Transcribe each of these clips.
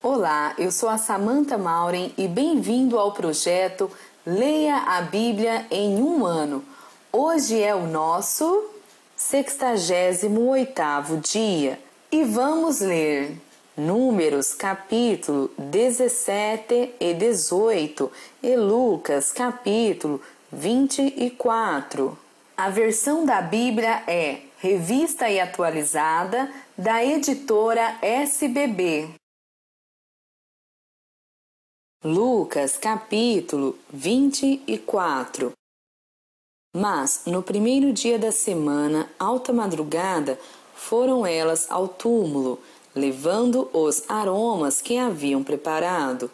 Olá, eu sou a Samantha Mauren e bem-vindo ao projeto Leia a Bíblia em um ano. Hoje é o nosso 68º dia e vamos ler Números capítulo 17 e 18 e Lucas capítulo 24. A versão da Bíblia é Revista e Atualizada da editora SBB. Lucas capítulo 24. Mas no primeiro dia da semana, alta madrugada, foram elas ao túmulo, levando os aromas que haviam preparado,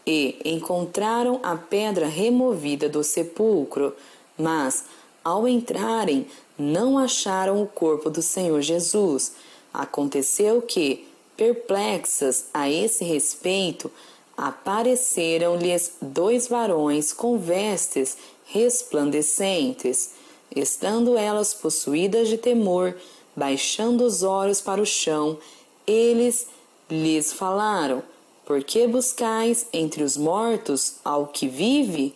e encontraram a pedra removida do sepulcro, mas, ao entrarem, não acharam o corpo do Senhor Jesus. Aconteceu que, perplexas a esse respeito, apareceram-lhes dois varões com vestes resplandecentes. Estando elas possuídas de temor, baixando os olhos para o chão, eles lhes falaram: Por que buscais entre os mortos ao que vive?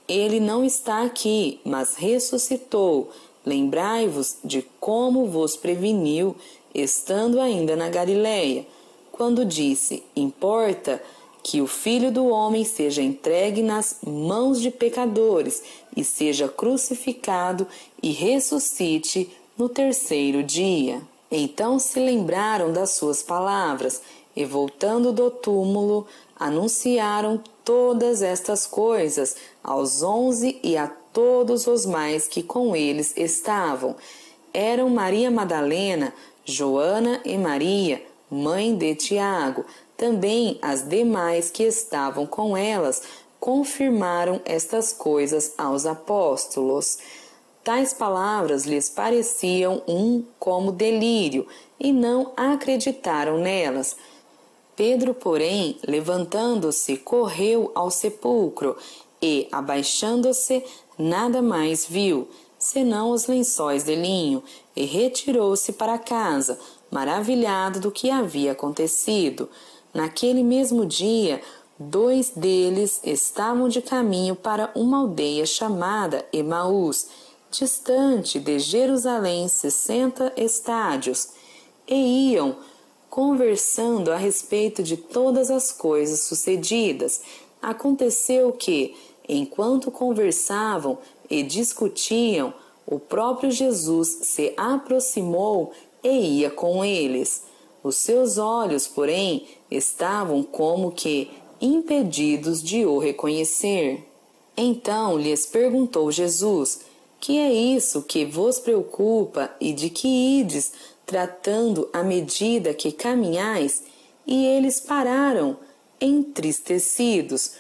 Ele não está aqui, mas ressuscitou. Lembrai-vos de como vos preveniu, estando ainda na Galileia, quando disse: Importa que o Filho do Homem seja entregue nas mãos de pecadores e seja crucificado e ressuscite no terceiro dia. Então se lembraram das suas palavras e, voltando do túmulo, anunciaram todas estas coisas aos 11 e a todos os mais que com eles estavam. Eram Maria Madalena, Joana e Maria, mãe de Tiago. Também as demais que estavam com elas confirmaram estas coisas aos apóstolos. Tais palavras lhes pareciam como delírio, e não acreditaram nelas. Pedro, porém, levantando-se, correu ao sepulcro, e, abaixando-se, nada mais viu, senão os lençóis de linho, e retirou-se para casa, maravilhado do que havia acontecido. Naquele mesmo dia, dois deles estavam de caminho para uma aldeia chamada Emaús, distante de Jerusalém 60 estádios, e iam conversando a respeito de todas as coisas sucedidas. Aconteceu que, enquanto conversavam e discutiam, o próprio Jesus se aproximou e ia com eles. Os seus olhos, porém, estavam como que impedidos de o reconhecer. Então lhes perguntou Jesus: Que é isso que vos preocupa e de que ides tratando à medida que caminhais? E eles pararam, entristecidos.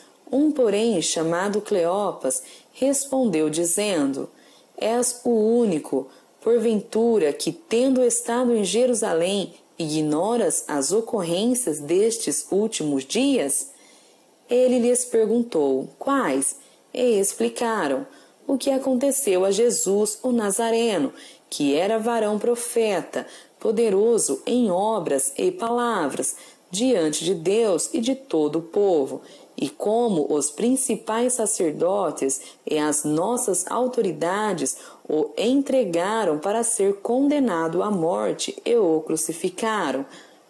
Porém, chamado Cleopas, respondeu dizendo: És o único, porventura, que, tendo estado em Jerusalém, ignoras as ocorrências destes últimos dias? Ele lhes perguntou: Quais? E explicaram o que aconteceu a Jesus o Nazareno, que era varão profeta, poderoso em obras e palavras, diante de Deus e de todo o povo, e como os principais sacerdotes e as nossas autoridades o entregaram para ser condenado à morte e o crucificaram.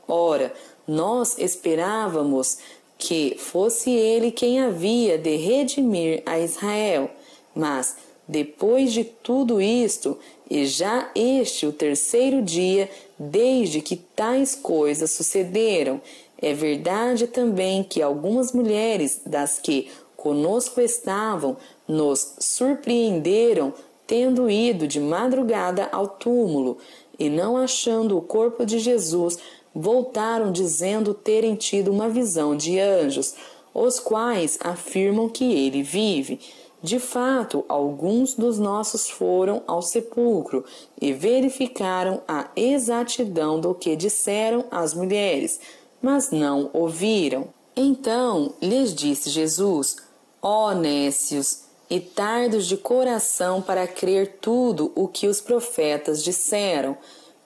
Ora, nós esperávamos que fosse ele quem havia de redimir a Israel. Mas, depois de tudo isto, e já este o terceiro dia desde que tais coisas sucederam, é verdade também que algumas mulheres das que conosco estavam nos surpreenderam, tendo ido de madrugada ao túmulo, e não achando o corpo de Jesus, voltaram dizendo terem tido uma visão de anjos, os quais afirmam que ele vive. De fato, alguns dos nossos foram ao sepulcro e verificaram a exatidão do que disseram as mulheres, mas não ouviram. Então lhes disse Jesus: Ó nécios e tardos de coração para crer tudo o que os profetas disseram.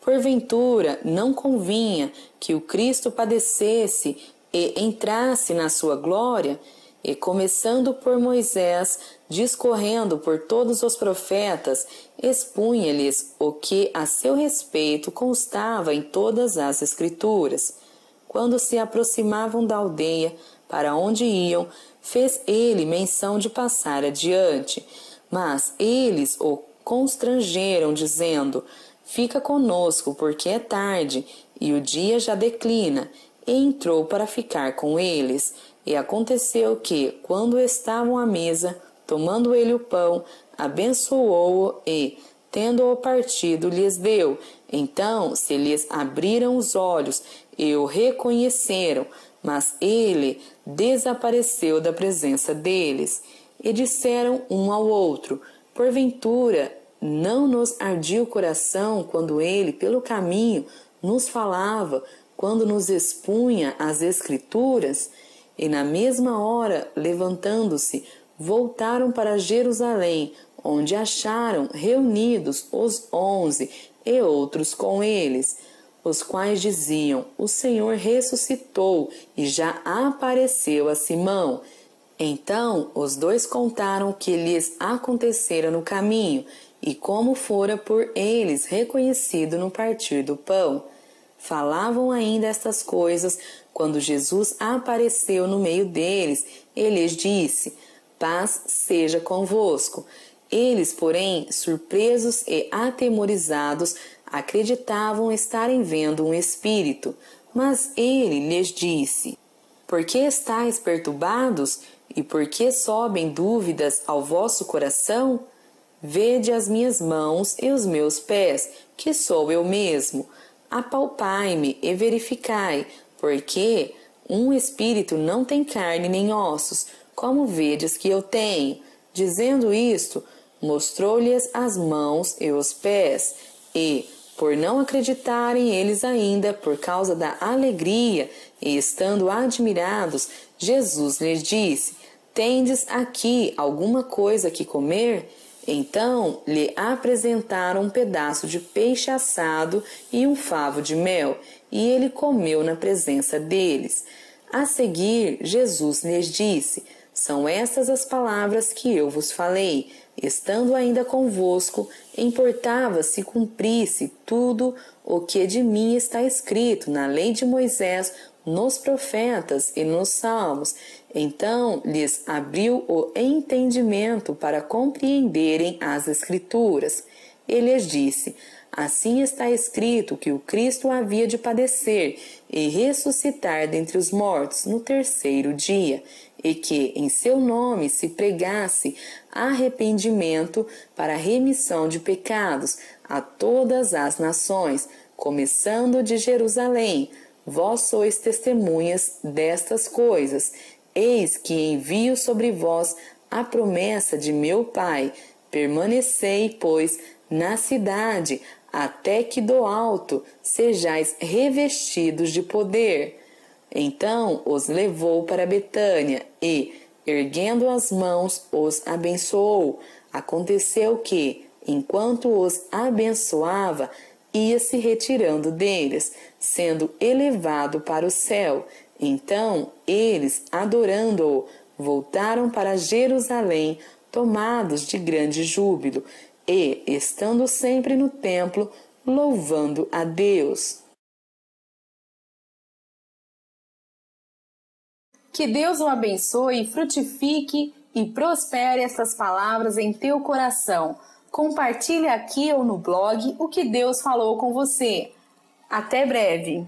Porventura não convinha que o Cristo padecesse e entrasse na sua glória? E começando por Moisés, discorrendo por todos os profetas, expunha-lhes o que a seu respeito constava em todas as Escrituras. Quando se aproximavam da aldeia para onde iam, fez ele menção de passar adiante. Mas eles o constrangeram, dizendo: Fica conosco, porque é tarde, e o dia já declina. E entrou para ficar com eles. E aconteceu que, quando estavam à mesa, tomando ele o pão, abençoou-o e, tendo-o partido, lhes deu. Então se lhes abriram os olhos e o reconheceram, mas ele desapareceu da presença deles. E disseram um ao outro: Porventura, não nos ardia o coração quando ele, pelo caminho, nos falava, quando nos expunha as Escrituras? E na mesma hora, levantando-se, voltaram para Jerusalém, onde acharam reunidos os 11 e outros com eles, os quais diziam: O Senhor ressuscitou e já apareceu a Simão. Então os dois contaram o que lhes acontecera no caminho e como fora por eles reconhecido no partir do pão. Falavam ainda estas coisas quando Jesus apareceu no meio deles e lhes disse: Paz seja convosco. Eles, porém, surpresos e atemorizados, acreditavam estarem vendo um espírito. Mas ele lhes disse: Por que estáis perturbados? E por que sobem dúvidas ao vosso coração? Vede as minhas mãos e os meus pés, que sou eu mesmo. Apalpai-me e verificai, porque um espírito não tem carne nem ossos, como vedes que eu tenho. Dizendo isto, mostrou-lhes as mãos e os pés, e, por não acreditarem eles ainda, por causa da alegria, e estando admirados, Jesus lhes disse: Tendes aqui alguma coisa que comer? Então lhe apresentaram um pedaço de peixe assado e um favo de mel, e ele comeu na presença deles. A seguir, Jesus lhes disse: São estas as palavras que eu vos falei, estando ainda convosco, importava se cumprisse tudo o que de mim está escrito na lei de Moisés, nos profetas e nos salmos. Então lhes abriu o entendimento para compreenderem as Escrituras. E lhes disse: Assim está escrito que o Cristo havia de padecer e ressuscitar dentre os mortos no terceiro dia, e que em seu nome se pregasse arrependimento para a remissão de pecados a todas as nações, começando de Jerusalém. Vós sois testemunhas destas coisas. Eis que envio sobre vós a promessa de meu Pai. Permanecei, pois, na cidade, até que do alto sejais revestidos de poder. Então os levou para Betânia e, erguendo as mãos, os abençoou. Aconteceu que, enquanto os abençoava, ia se retirando deles, sendo elevado para o céu. Então eles, adorando-o, voltaram para Jerusalém, tomados de grande júbilo, e, estando sempre no templo, louvando a Deus. Que Deus o abençoe, frutifique e prospere essas palavras em teu coração. Compartilhe aqui ou no blog o que Deus falou com você. Até breve!